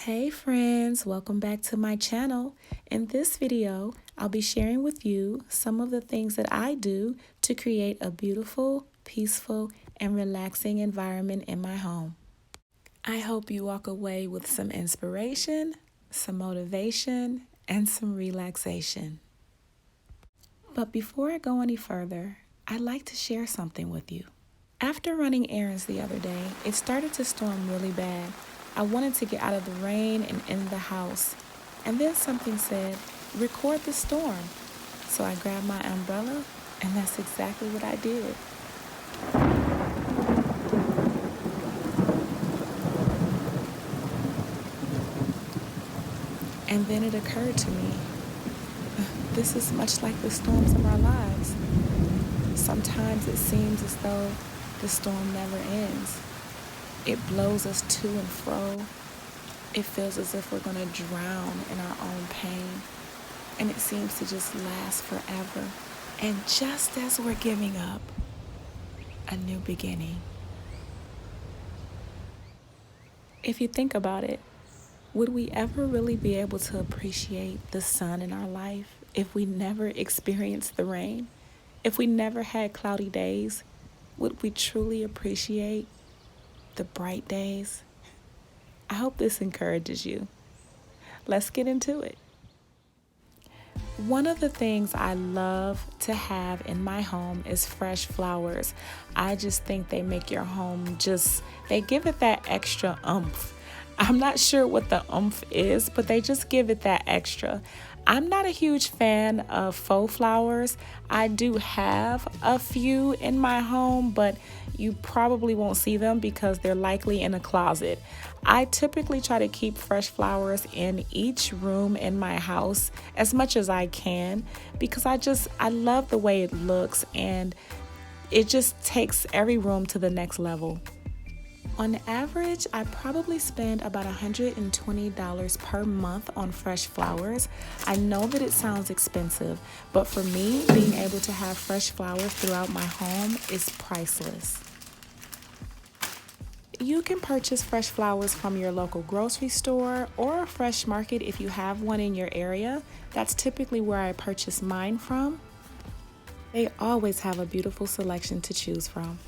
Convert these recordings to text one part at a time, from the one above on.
Hey friends, welcome back to my channel. In this video, I'll be sharing with you some of the things that I do to create a beautiful, peaceful, and relaxing environment in my home. I hope you walk away with some inspiration, some motivation, and some relaxation. But before I go any further, I'd like to share something with you. After running errands the other day, it started to storm really bad. I wanted to get out of the rain and in the house. And then something said, record the storm. So I grabbed my umbrella, and that's exactly what I did. And then it occurred to me, this is much like the storms of our lives. Sometimes it seems as though the storm never ends. It blows us to and fro. It feels as if we're going to drown in our own pain. And it seems to just last forever. And just as we're giving up, a new beginning. If you think about it, would we ever really be able to appreciate the sun in our life if we never experienced the rain? If we never had cloudy days, would we truly appreciate the bright days? I hope this encourages you. Let's get into it. One of the things I love to have in my home is fresh flowers. I just think they make your home they give it that extra oomph. I'm not sure what the oomph is, but they just give it that extra. I'm not a huge fan of faux flowers. I do have a few in my home, but you probably won't see them because they're likely in a closet. I typically try to keep fresh flowers in each room in my house as much as I can because I love the way it looks, and it just takes every room to the next level. On average, I probably spend about $120 per month on fresh flowers. I know that it sounds expensive, but for me, being able to have fresh flowers throughout my home is priceless. You can purchase fresh flowers from your local grocery store or a fresh market if you have one in your area. That's typically where I purchase mine from. They always have a beautiful selection to choose from.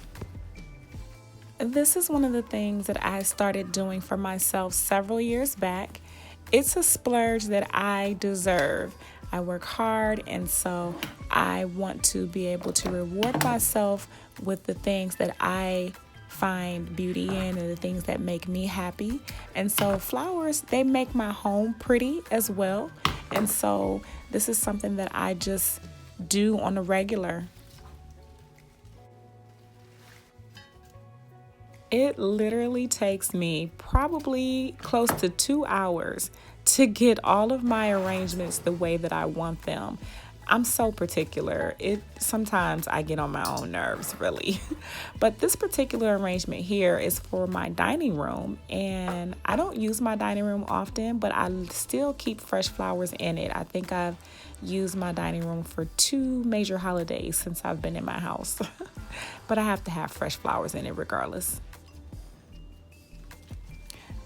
This is one of the things that I started doing for myself several years back. It's a splurge that I deserve. I work hard, and so I want to be able to reward myself with the things that I find beauty in and the things that make me happy. And so flowers, they make my home pretty as well. And so this is something that I just do on a regular. It literally takes me probably close to 2 hours to get all of my arrangements the way that I want them. I'm so particular. Sometimes I get on my own nerves, really. But this particular arrangement here is for my dining room, and I don't use my dining room often, but I still keep fresh flowers in it. I think I've used my dining room for 2 major holidays since I've been in my house. But I have to have fresh flowers in it regardless.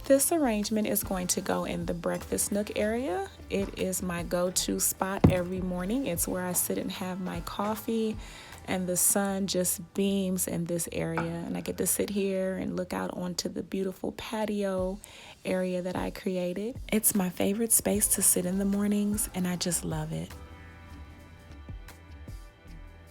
This arrangement is going to go in the breakfast nook area. It is my go-to spot every morning. It's where I sit and have my coffee, and the sun just beams in this area. And I get to sit here and look out onto the beautiful patio area that I created. It's my favorite space to sit in the mornings, and I just love it.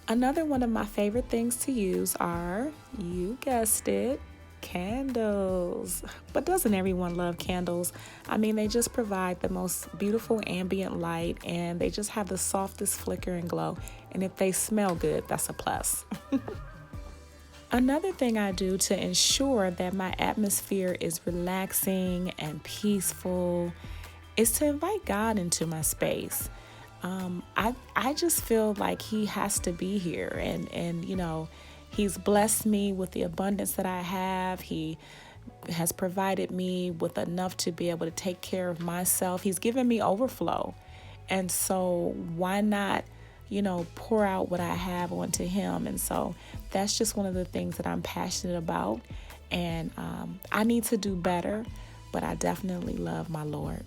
Another one of my favorite things to use are, you guessed it, candles. But doesn't everyone love candles? I mean, they just provide the most beautiful ambient light, and they just have the softest flicker and glow. And if they smell good, that's a plus. Another thing I do to ensure that my atmosphere is relaxing and peaceful is to invite God into my space. I just feel like He has to be here, and you know, He's blessed me with the abundance that I have. He has provided me with enough to be able to take care of myself. He's given me overflow. And so why not, pour out what I have onto Him? And so that's just one of the things that I'm passionate about. And I need to do better but I definitely love my Lord.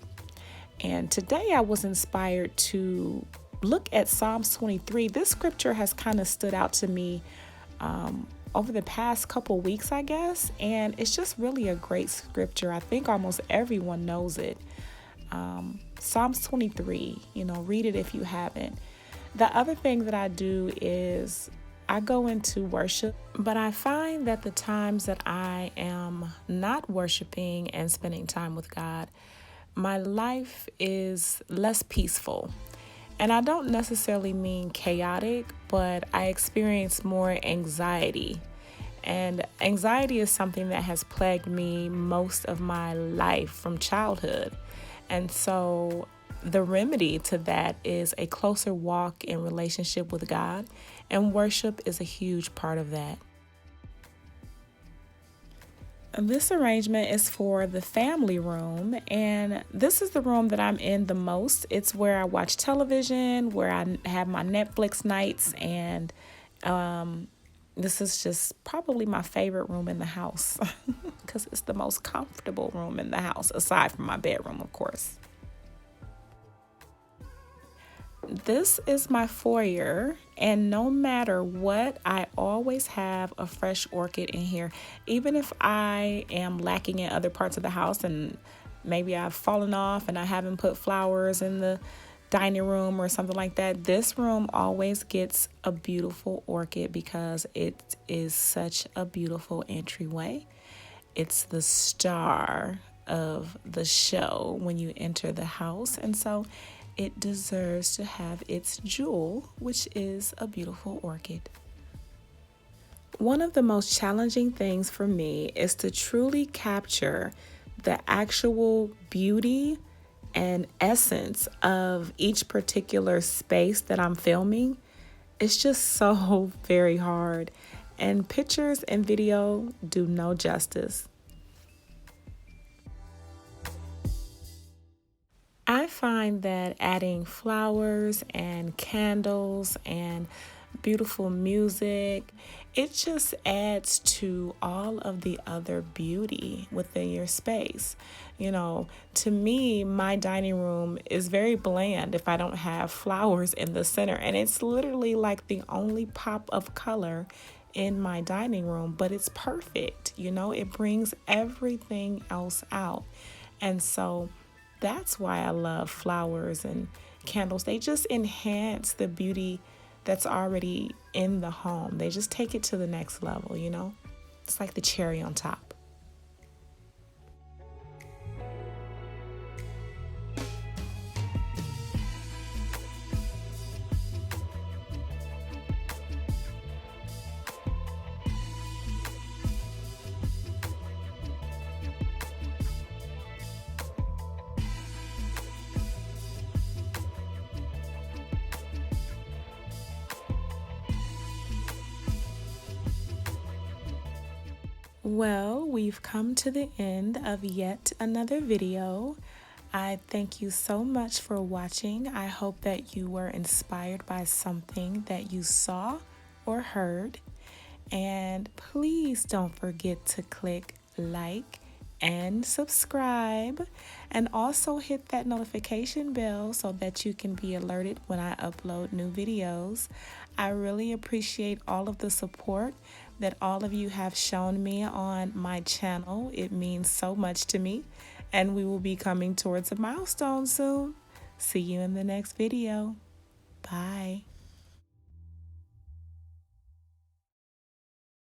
And today I was inspired to look at Psalms 23. This scripture has kind of stood out to me over the past couple weeks, I guess. And it's just really a great scripture. I think almost everyone knows it. Psalms 23, read it if you haven't. The other thing that I do is I go into worship, but I find that the times that I am not worshiping and spending time with God, my life is less peaceful. And I don't necessarily mean chaotic, but I experience more anxiety. And anxiety is something that has plagued me most of my life from childhood. And so the remedy to that is a closer walk in relationship with God, and worship is a huge part of that. This arrangement is for the family room, and this is the room that I'm in the most. It's where I watch television, where I have my Netflix nights, and this is just probably my favorite room in the house because it's the most comfortable room in the house, aside from my bedroom, of course. This is my foyer, and no matter what, I always have a fresh orchid in here. Even if I am lacking in other parts of the house and maybe I've fallen off and I haven't put flowers in the dining room or something like that, this room always gets a beautiful orchid because it is such a beautiful entryway. It's the star of the show when you enter the house, and so it deserves to have its jewel, which is a beautiful orchid. One of the most challenging things for me is to truly capture the actual beauty and essence of each particular space that I'm filming. It's just so very hard, and pictures and video do no justice. I find that adding flowers and candles and beautiful music, it just adds to all of the other beauty within your space. To me, my dining room is very bland if I don't have flowers in the center, and it's literally like the only pop of color in my dining room, but it's perfect. It brings everything else out. And so that's why I love flowers and candles. They just enhance the beauty that's already in the home. They just take it to the next level, It's like the cherry on top. Well, we've come to the end of yet another video. I thank you so much for watching. I hope that you were inspired by something that you saw or heard. And please don't forget to click like and subscribe, and also hit that notification bell so that you can be alerted when I upload new videos. I really appreciate all of the support that all of you have shown me on my channel. It means so much to me, and we will be coming towards a milestone soon. See you in the next video. Bye.